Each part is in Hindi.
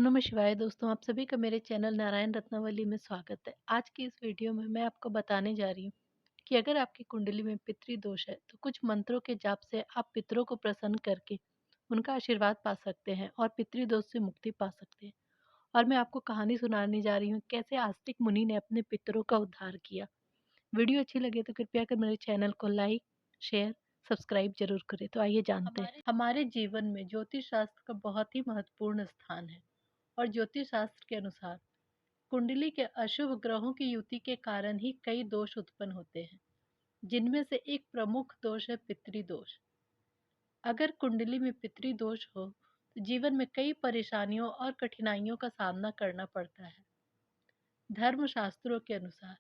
नमः शिवाय दोस्तों, आप सभी का मेरे चैनल नारायण रत्नावली में स्वागत है। आज की इस वीडियो में मैं आपको बताने जा रही हूँ कि अगर आपकी कुंडली में पितृ दोष है तो कुछ मंत्रों के जाप से आप पितरों को प्रसन्न करके उनका आशीर्वाद पा सकते हैं और पितृ दोष से मुक्ति पा सकते हैं। और मैं आपको कहानी सुनाने जा रही हूँ कैसे आस्तिक मुनि ने अपने पितरों का उद्धार किया। वीडियो अच्छी लगे तो कृपया कर मेरे चैनल को लाइक, शेयर, सब्सक्राइब जरूर करें। तो आइए जानते हैं। हमारे जीवन में ज्योतिष शास्त्र का बहुत ही महत्वपूर्ण स्थान है और ज्योतिष शास्त्र के अनुसार कुंडली के अशुभ ग्रहों की युति के कारण ही कई दोष उत्पन्न होते हैं, जिनमें से एक प्रमुख दोष है पितृदोष। अगर कुंडली में पितृदोष हो तो जीवन में कई परेशानियों और कठिनाइयों का सामना करना पड़ता है। धर्मशास्त्रों के अनुसार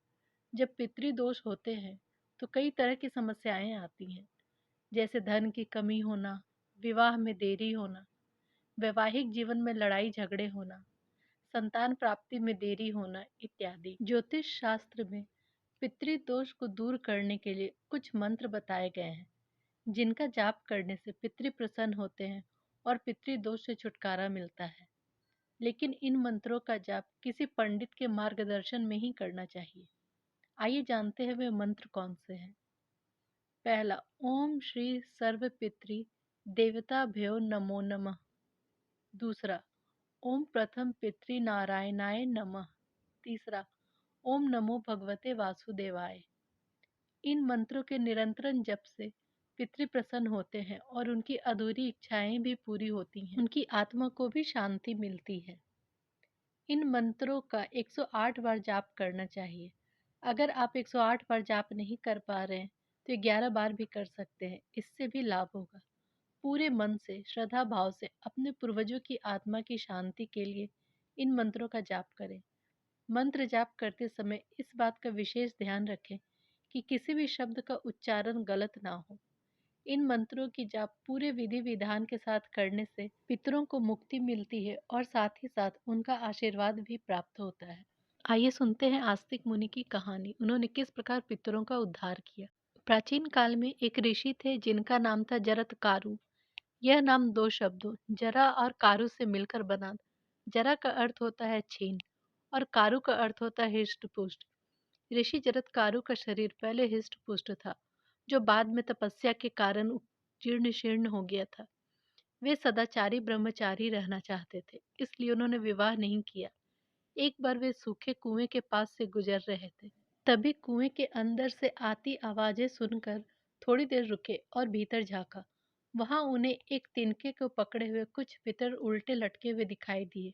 जब पितृदोष होते हैं तो कई तरह की समस्याएं आती हैं, जैसे धन की कमी होना, विवाह में देरी होना, वैवाहिक जीवन में लड़ाई झगड़े होना, संतान प्राप्ति में देरी होना इत्यादि। ज्योतिष शास्त्र में पितृदोष को दूर करने के लिए कुछ मंत्र बताए गए हैं, जिनका जाप करने से पितृ प्रसन्न होते हैं और पितृदोष से छुटकारा मिलता है। लेकिन इन मंत्रों का जाप किसी पंडित के मार्गदर्शन में ही करना चाहिए। आइए जानते हैं वे मंत्र कौन से हैं। पहला, ओम श्री सर्व पितृ देवताभ्यो नमो नमः। दूसरा, ओम प्रथम पितृ नारायणाय नमः। तीसरा, ओम नमो भगवते वासुदेवाय। इन मंत्रों के निरंतर जप से पितृ प्रसन्न होते हैं और उनकी अधूरी इच्छाएं भी पूरी होती हैं। उनकी आत्मा को भी शांति मिलती है। इन मंत्रों का 108 बार जाप करना चाहिए। अगर आप 108 बार जाप नहीं कर पा रहे हैं तो 11 बार भी कर सकते हैं, इससे भी लाभ होगा। पूरे मन से, श्रद्धा भाव से अपने पूर्वजों की आत्मा की शांति के लिए इन मंत्रों का जाप करें। मंत्र जाप करते समय इस बात का विशेष ध्यान रखें कि किसी भी शब्द का उच्चारण गलत ना हो। इन मंत्रों की जाप पूरे विधि विधान के साथ करने से पितरों को मुक्ति मिलती है और साथ ही साथ उनका आशीर्वाद भी प्राप्त होता है। आइए सुनते हैं आस्तिक मुनि की कहानी, उन्होंने किस प्रकार पितरों का उद्धार किया। प्राचीन काल में एक ऋषि थे जिनका नाम था जरत्कारु। यह नाम दो शब्दों जरा और कारू से मिलकर बना। जरा का अर्थ होता है छीन और कारू का अर्थ होता है हृष्ट पुष्ट। ऋषि जरत्कारु का शरीर पहले हृष्ट पुष्ट था, जो बाद में तपस्या के कारण जीर्ण शीर्ण हो गया था। वे सदाचारी ब्रह्मचारी रहना चाहते थे, इसलिए उन्होंने विवाह नहीं किया। एक बार वे सूखे कुएं के पास से गुजर रहे थे, तभी कुएं के अंदर से आती आवाजें सुनकर थोड़ी देर रुके और भीतर झांका। वहां उन्हें एक तिनके को पकड़े हुए कुछ पितर उल्टे लटके हुए दिखाई दिए।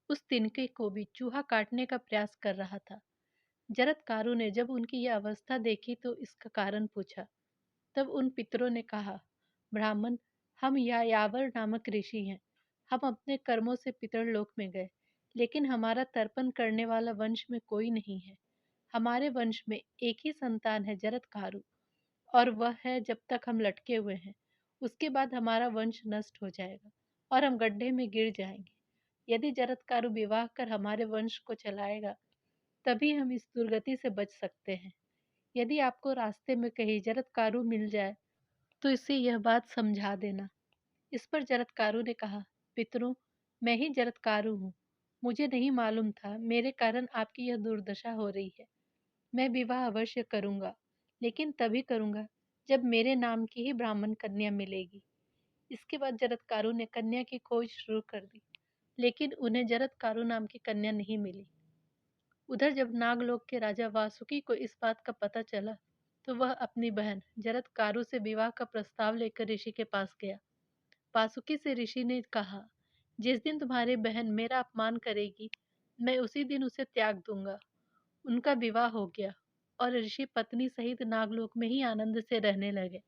उस तिनके को भी चूहा काटने का प्रयास कर रहा था। जरत्कारु ने जब उनकी यह अवस्था देखी तो इसका कारण पूछा। तब उन पितरों ने कहा, ब्राह्मण, हम यायावर नामक ऋषि हैं। हम अपने कर्मों से पितर लोक में गए, लेकिन हमारा तर्पण करने वाला वंश में कोई नहीं है। हमारे वंश में एक ही संतान है, जरत्कारु, और वह है जब तक हम लटके हुए हैं। उसके बाद हमारा वंश नष्ट हो जाएगा और हम गड्ढे में गिर जाएंगे। यदि जरत्कारु विवाह कर हमारे वंश को चलाएगा, तभी हम इस दुर्गति से बच सकते हैं। यदि आपको रास्ते में कहीं जरत्कारु मिल जाए तो इसे यह बात समझा देना। इस पर जरत्कारु ने कहा, पितरों, मैं ही जरत्कारु हूँ। मुझे नहीं मालूम था मेरे कारण आपकी यह दुर्दशा हो रही है। मैं विवाह अवश्य करूंगा, लेकिन तभी करूंगा जब मेरे नाम की ही ब्राह्मण कन्या मिलेगी। इसके बाद जरत्कारु ने कन्या की खोज शुरू कर दी, लेकिन उन्हें जरत्कारु नाम की कन्या नहीं मिली। उधर जब नागलोक के राजा वासुकी को इस बात का पता चला तो वह अपनी बहन जरत्कारु से विवाह का प्रस्ताव लेकर ऋषि के पास गया। वासुकी से ऋषि ने कहा, जिस दिन तुम्हारी बहन मेरा अपमान करेगी, मैं उसी दिन उसे त्याग दूंगा। उनका विवाह हो गया और ऋषि पत्नी सहित नागलोक में ही आनंद से रहने लगे।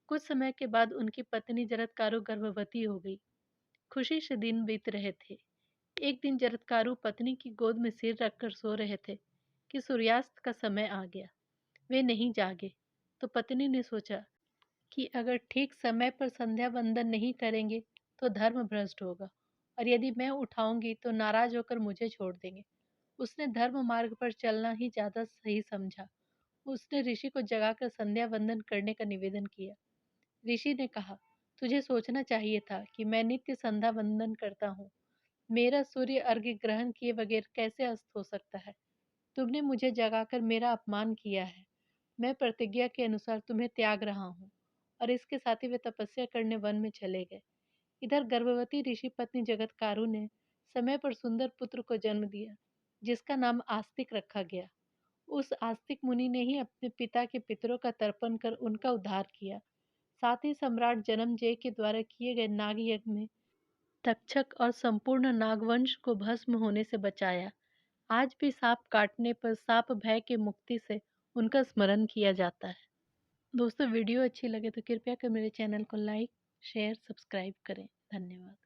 कुछ समय के बाद उनकी पत्नी जरत्कारु गर्भवती हो गई। खुशी से दिन बीत रहे थे। एक दिन जरत्कारु पत्नी की गोद में सिर रखकर सो रहे थे कि सूर्यास्त का समय आ गया। वे नहीं जागे तो पत्नी ने सोचा कि अगर ठीक समय पर संध्या वंदन नहीं करेंगे तो धर्म भ्रष्ट होगा, और यदि मैं उठाऊंगी तो नाराज होकर मुझे छोड़ देंगे। उसने धर्म मार्ग पर चलना ही ज्यादा सही समझा। उसने ऋषि को जगाकर संध्या वंदन करने का निवेदन किया। ऋषि ने कहा, तुझे सोचना चाहिए था कि मैं नित्य संध्या वंदन करता हूँ, मेरा सूर्य अर्घ्य ग्रहण किए बगैर कैसे अस्त हो सकता है? तुमने मुझे जगाकर मेरा अपमान किया है। मैं प्रतिज्ञा के अनुसार तुम्हें त्याग रहा हूँ। और इसके साथ ही वे तपस्या करने वन में चले गए। इधर गर्भवती ऋषि पत्नी जगतकारु ने समय पर सुंदर पुत्र को जन्म दिया, जिसका नाम आस्तिक रखा गया। उस आस्तिक मुनि ने ही अपने पिता के पितरों का तर्पण कर उनका उद्धार किया। साथ ही सम्राट जन्मजय के द्वारा किए गए नाग यज्ञ में तक्षक और संपूर्ण नागवंश को भस्म होने से बचाया। आज भी सांप काटने पर सांप भय की मुक्ति से उनका स्मरण किया जाता है। दोस्तों, वीडियो अच्छी लगे तो कृपया कर मेरे चैनल को लाइक, शेयर, सब्सक्राइब करें। धन्यवाद।